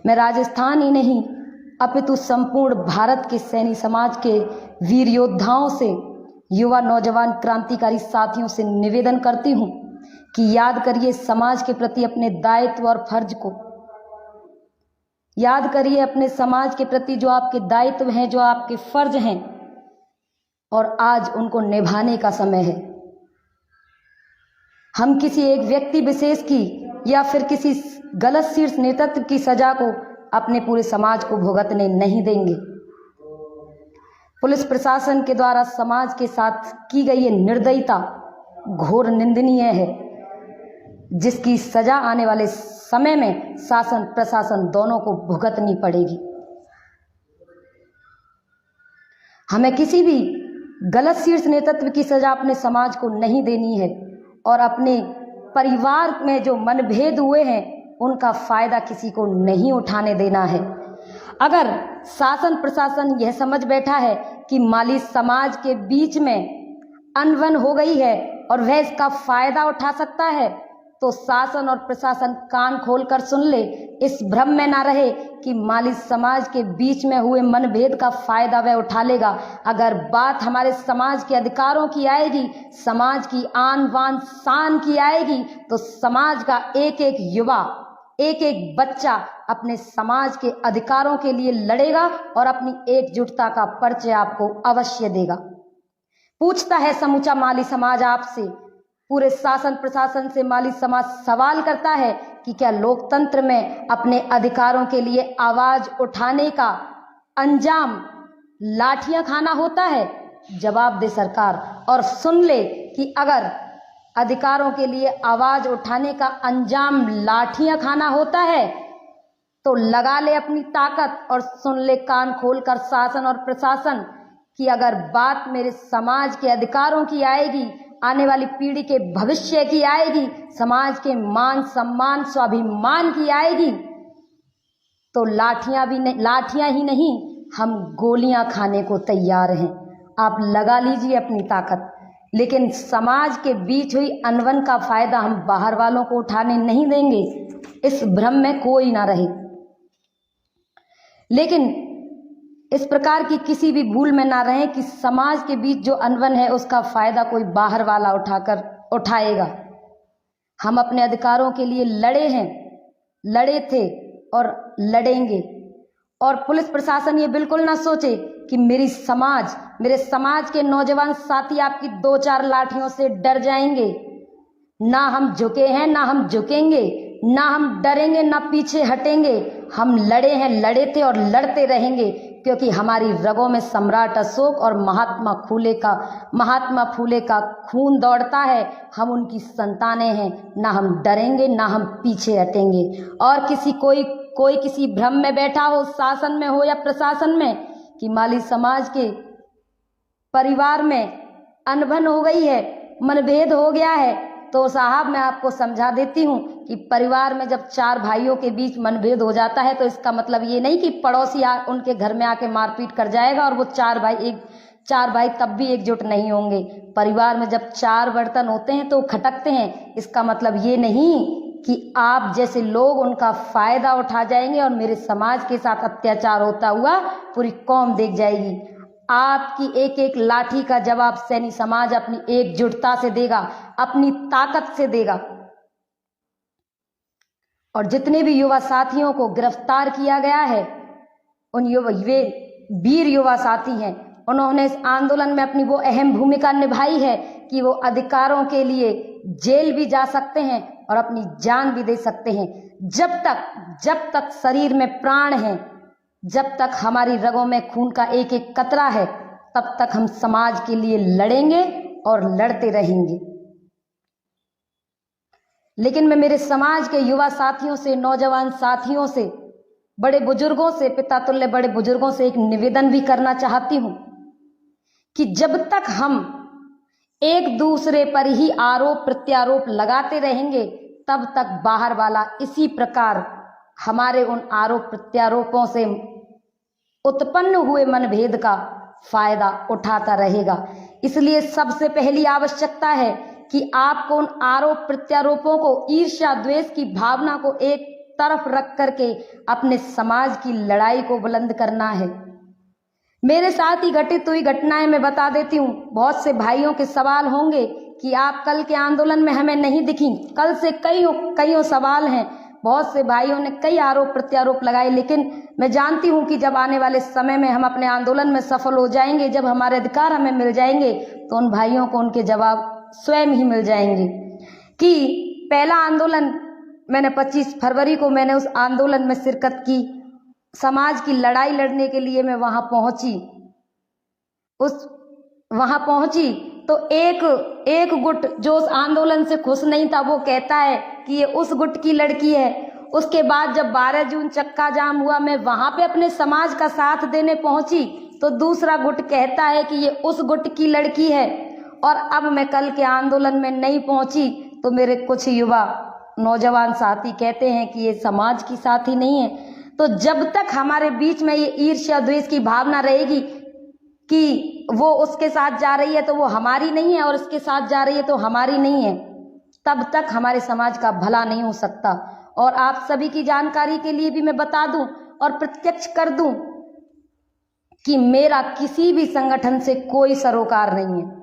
मैं राजस्थान ही नहीं अपितु संपूर्ण भारत के सैनी समाज के वीर योद्धाओं से, युवा नौजवान क्रांतिकारी साथियों से निवेदन करती हूं कि याद करिए समाज के प्रति अपने दायित्व और फर्ज को। याद करिए अपने समाज के प्रति जो आपके दायित्व हैं, जो आपके फर्ज हैं, और आज उनको निभाने का समय है। हम किसी एक व्यक्ति विशेष की या फिर किसी गलत शीर्ष नेतृत्व की सजा को अपने पूरे समाज को भुगतने नहीं देंगे। पुलिस प्रशासन के द्वारा समाज के साथ की गई ये निर्दयता घोर निंदनीय है, जिसकी सजा आने वाले समय में शासन प्रशासन दोनों को भुगतनी पड़ेगी। हमें किसी भी गलत शीर्ष नेतृत्व की सजा अपने समाज को नहीं देनी है और अपने परिवार में जो मनभेद हुए हैं उनका फायदा किसी को नहीं उठाने देना है। अगर शासन प्रशासन यह समझ बैठा है कि माली समाज के बीच में अनबन हो गई है और वह इसका फायदा उठा सकता है, तो शासन और प्रशासन कान खोलकर सुन ले। इस भ्रम में ना रहे कि माली समाज के बीच में हुए मनभेद का फायदा वह उठा लेगा। अगर बात हमारे समाज के अधिकारों की आएगी, समाज की आन बान शान की आएगी, तो समाज का एक एक युवा, एक एक बच्चा अपने समाज के अधिकारों के लिए लड़ेगा और अपनी एकजुटता का परिचय आपको अवश्य देगा। पूछता है समूचा माली समाज आपसे, पूरे शासन प्रशासन से माली समाज सवाल करता है कि क्या लोकतंत्र में अपने अधिकारों के लिए आवाज उठाने का अंजाम लाठियां खाना होता है? जवाब दे सरकार और सुन ले कि अगर अधिकारों के लिए आवाज उठाने का अंजाम लाठियां खाना होता है तो लगा ले अपनी ताकत और सुन ले कान खोलकर शासन और प्रशासन कि अगर बात मेरे समाज के अधिकारों की आएगी, आने वाली पीढ़ी के भविष्य की आएगी, समाज के मान सम्मान स्वाभिमान की आएगी, तो लाठियां ही नहीं, हम गोलियां खाने को तैयार हैं। आप लगा लीजिए अपनी ताकत, लेकिन समाज के बीच हुई अनबन का फायदा हम बाहर वालों को उठाने नहीं देंगे। इस भ्रम में कोई ना रहे। लेकिन इस प्रकार की किसी भी भूल में ना रहे कि समाज के बीच जो अनबन है उसका फायदा कोई बाहर वाला उठाएगा। हम अपने अधिकारों के लिए लड़े हैं, लड़े थे और लड़ेंगे। और पुलिस प्रशासन ये बिल्कुल ना सोचे कि मेरे समाज के नौजवान साथी आपकी 2-4 लाठियों से डर जाएंगे। ना हम झुके हैं, ना हम झुकेंगे, ना हम डरेंगे, ना पीछे हटेंगे। हम लड़े हैं, लड़े थे और लड़ते रहेंगे, क्योंकि हमारी रगों में सम्राट अशोक और महात्मा फूले का खून दौड़ता है। हम उनकी संतानें हैं। ना हम डरेंगे, ना हम पीछे हटेंगे। और कोई किसी भ्रम में बैठा हो, शासन में हो या प्रशासन में, कि माली समाज के परिवार में अनबन हो गई है, मनभेद हो गया है, तो साहब मैं आपको समझा देती हूँ कि परिवार में जब 4 भाइयों के बीच मनभेद हो जाता है तो इसका मतलब ये नहीं कि पड़ोसी उनके घर में आके मारपीट कर जाएगा और वो 4 भाई तब भी एकजुट नहीं होंगे। परिवार में जब 4 बर्तन होते हैं तो खटकते हैं। इसका मतलब ये नहीं कि आप जैसे लोग उनका फायदा उठा जाएंगे और मेरे समाज के साथ अत्याचार होता हुआ पूरी कौम देख जाएगी। आपकी एक एक लाठी का जवाब सैनी समाज अपनी एकजुटता से देगा, अपनी ताकत से देगा। और जितने भी युवा साथियों को गिरफ्तार किया गया है, वे वीर युवा साथी हैं। उन्होंने इस आंदोलन में अपनी वो अहम भूमिका निभाई है कि वो अधिकारों के लिए जेल भी जा सकते हैं और अपनी जान भी दे सकते हैं। जब तक शरीर में प्राण है, जब तक हमारी रगों में खून का एक एक कतरा है, तब तक हम समाज के लिए लड़ेंगे और लड़ते रहेंगे। लेकिन मैं मेरे समाज के युवा साथियों से, नौजवान साथियों से, बड़े बुजुर्गों से, पिता तुल्य बड़े बुजुर्गों से एक निवेदन भी करना चाहती हूं कि जब तक हम एक दूसरे पर ही आरोप प्रत्यारोप लगाते रहेंगे, तब तक बाहर वाला इसी प्रकार हमारे उन आरोप प्रत्यारोपों से उत्पन्न हुए मनभेद का फायदा उठाता रहेगा। इसलिए सबसे पहली आवश्यकता है कि आपको उन आरोप प्रत्यारोपों को, ईर्ष्या द्वेष की भावना को एक तरफ रख करके अपने समाज की लड़ाई को बुलंद करना है। मेरे साथ ही घटित हुई घटनाएं मैं बता देती हूँ। बहुत से भाइयों के सवाल होंगे कि आप कल के आंदोलन में हमें नहीं दिखी। कल से कईयों सवाल हैं। बहुत से भाइयों ने कई आरोप प्रत्यारोप लगाए, लेकिन मैं जानती हूँ कि जब आने वाले समय में हम अपने आंदोलन में सफल हो जाएंगे, जब हमारे अधिकार हमें मिल जाएंगे, तो उन भाइयों को उनके जवाब स्वयं ही मिल जाएंगे। कि पहला आंदोलन मैंने 25 फरवरी को मैंने उस आंदोलन में शिरकत की। समाज की लड़ाई लड़ने के लिए मैं वहां पहुंची तो एक गुट जो उस आंदोलन से खुश नहीं था वो कहता है कि ये उस गुट की लड़की है। उसके बाद जब 12 जून चक्का जाम हुआ, मैं वहां पे अपने समाज का साथ देने पहुंची तो दूसरा गुट कहता है कि ये उस गुट की लड़की है। और अब मैं कल के आंदोलन में नहीं पहुंची तो मेरे कुछ युवा नौजवान साथी कहते हैं कि ये समाज की साथी नहीं है। तो जब तक हमारे बीच में ये ईर्ष्या द्वेष की भावना रहेगी कि वो उसके साथ जा रही है तो वो हमारी नहीं है और उसके साथ जा रही है तो हमारी नहीं है, तब तक हमारे समाज का भला नहीं हो सकता। और आप सभी की जानकारी के लिए भी मैं बता दूं और प्रत्यक्ष कर दूं कि मेरा किसी भी संगठन से कोई सरोकार नहीं है।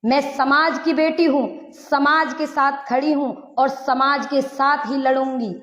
मैं समाज की बेटी हूं, समाज के साथ खड़ी हूं और समाज के साथ ही लड़ूंगी।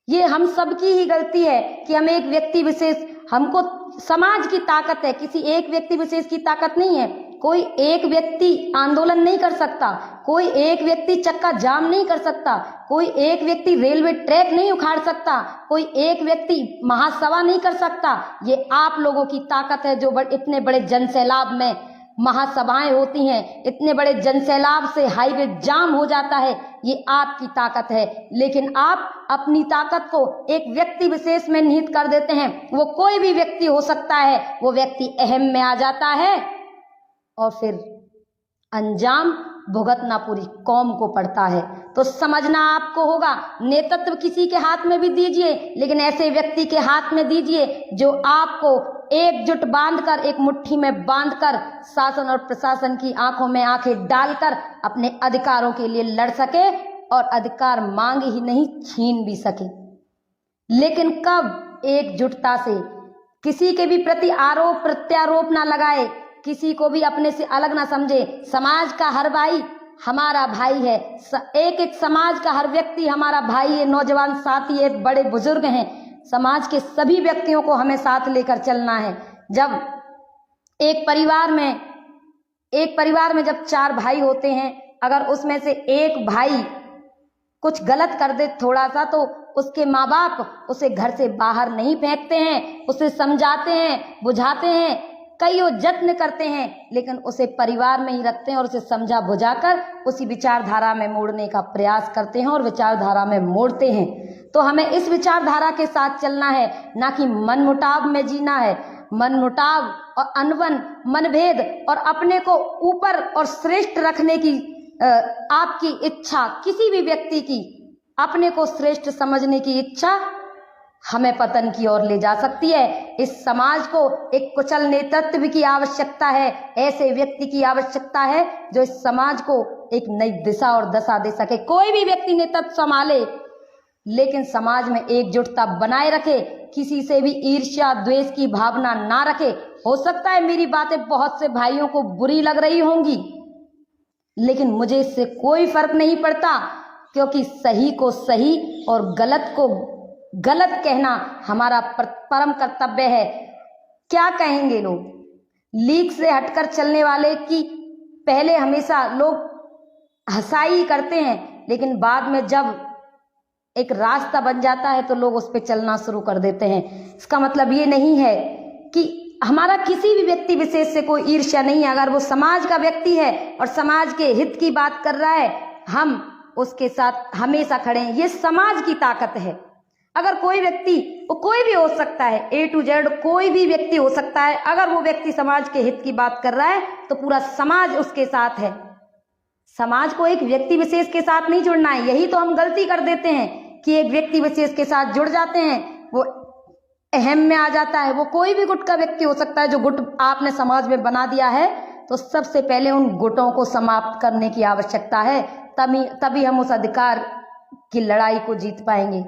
ये हम सबकी ही गलती है कि हम एक व्यक्ति विशेष, हमको समाज की ताकत है, किसी एक व्यक्ति विशेष की ताकत नहीं है। कोई एक व्यक्ति आंदोलन नहीं कर सकता, कोई एक व्यक्ति चक्का जाम नहीं कर सकता, कोई एक व्यक्ति रेलवे ट्रैक नहीं उखाड़ सकता, कोई एक व्यक्ति महासभा नहीं कर सकता। ये आप लोगों की ताकत है जो इतने बड़े जनसैलाब में महासभाएं होती हैं, इतने बड़े जनसैलाब से हाईवे जाम हो जाता है, ये आपकी ताकत है। लेकिन आप अपनी ताकत को एक व्यक्ति विशेष में निहित कर देते हैं। वो कोई भी व्यक्ति हो सकता है, वो व्यक्ति अहम में आ जाता है और फिर अंजाम भुगतना पूरी कौम को पड़ता है। तो समझना आपको होगा, नेतृत्व किसी के हाथ में भी दीजिए, लेकिन ऐसे व्यक्ति के हाथ में दीजिए जो आपको एकजुट बांधकर, एक मुट्ठी में बांधकर, शासन और प्रशासन की आंखों में आंखें डालकर अपने अधिकारों के लिए लड़ सके और अधिकार मांग ही नहीं छीन भी सके। लेकिन कब एकजुटता से किसी के भी प्रति आरोप प्रत्यारोप ना लगाए, किसी को भी अपने से अलग ना समझे। समाज का हर भाई हमारा भाई है, एक समाज का हर व्यक्ति हमारा भाई है। नौजवान साथी है, बड़े बुजुर्ग हैं, समाज के सभी व्यक्तियों को हमें साथ लेकर चलना है। जब एक परिवार में जब 4 भाई होते हैं, अगर उसमें से एक भाई कुछ गलत कर दे थोड़ा सा, तो उसके माँ बाप उसे घर से बाहर नहीं फेंकते हैं, उसे समझाते हैं, बुझाते हैं, कई यत्न करते हैं, लेकिन उसे परिवार में ही रखते हैं और उसे समझा बुझाकर उसी विचारधारा में मोड़ने का प्रयास करते हैं और विचारधारा में मोड़ते हैं। तो हमें इस विचारधारा के साथ चलना है, ना कि मनमुटाव में जीना है। मनमुटाव और अनबन, मनभेद और अपने को ऊपर और श्रेष्ठ रखने की आपकी इच्छा, किसी भी व्यक्ति की अपने को श्रेष्ठ समझने की इच्छा हमें पतन की ओर ले जा सकती है। इस समाज को एक कुशल नेतृत्व की आवश्यकता है, ऐसे व्यक्ति की आवश्यकता है जो इस समाज को एक नई दिशा और दशा दे सके। कोई भी व्यक्ति नेतृत्व संभाले, लेकिन समाज में एकजुटता बनाए रखे, किसी से भी ईर्ष्या द्वेष की भावना ना रखे। हो सकता है मेरी बातें बहुत से भाइयों को बुरी लग रही होंगी, लेकिन मुझे इससे कोई फर्क नहीं पड़ता, क्योंकि सही को सही और गलत को गलत कहना हमारा परम कर्तव्य है। क्या कहेंगे लोग? लीक से हटकर चलने वाले की पहले हमेशा लोग हंसाई करते हैं, लेकिन बाद में जब एक रास्ता बन जाता है तो लोग उस पर चलना शुरू कर देते हैं। इसका मतलब ये नहीं है कि हमारा किसी भी व्यक्ति विशेष से कोई ईर्ष्या नहीं है। अगर वो समाज का व्यक्ति है और समाज के हित की बात कर रहा है, हम उसके साथ हमेशा खड़े हैं। ये समाज की ताकत है। अगर कोई व्यक्ति, वो कोई भी हो सकता है, A to Z कोई भी व्यक्ति हो सकता है, अगर वो व्यक्ति समाज के हित की बात कर रहा है तो पूरा समाज उसके साथ है। समाज को एक व्यक्ति विशेष के साथ नहीं जुड़ना है। यही तो हम गलती कर देते हैं कि एक व्यक्ति विशेष के साथ जुड़ जाते हैं, वो अहम में आ जाता है। वो कोई भी गुट का व्यक्ति हो सकता है। जो गुट आपने समाज में बना दिया है, तो सबसे पहले उन गुटों को समाप्त करने की आवश्यकता है, तभी हम उस अधिकार की लड़ाई को जीत पाएंगे।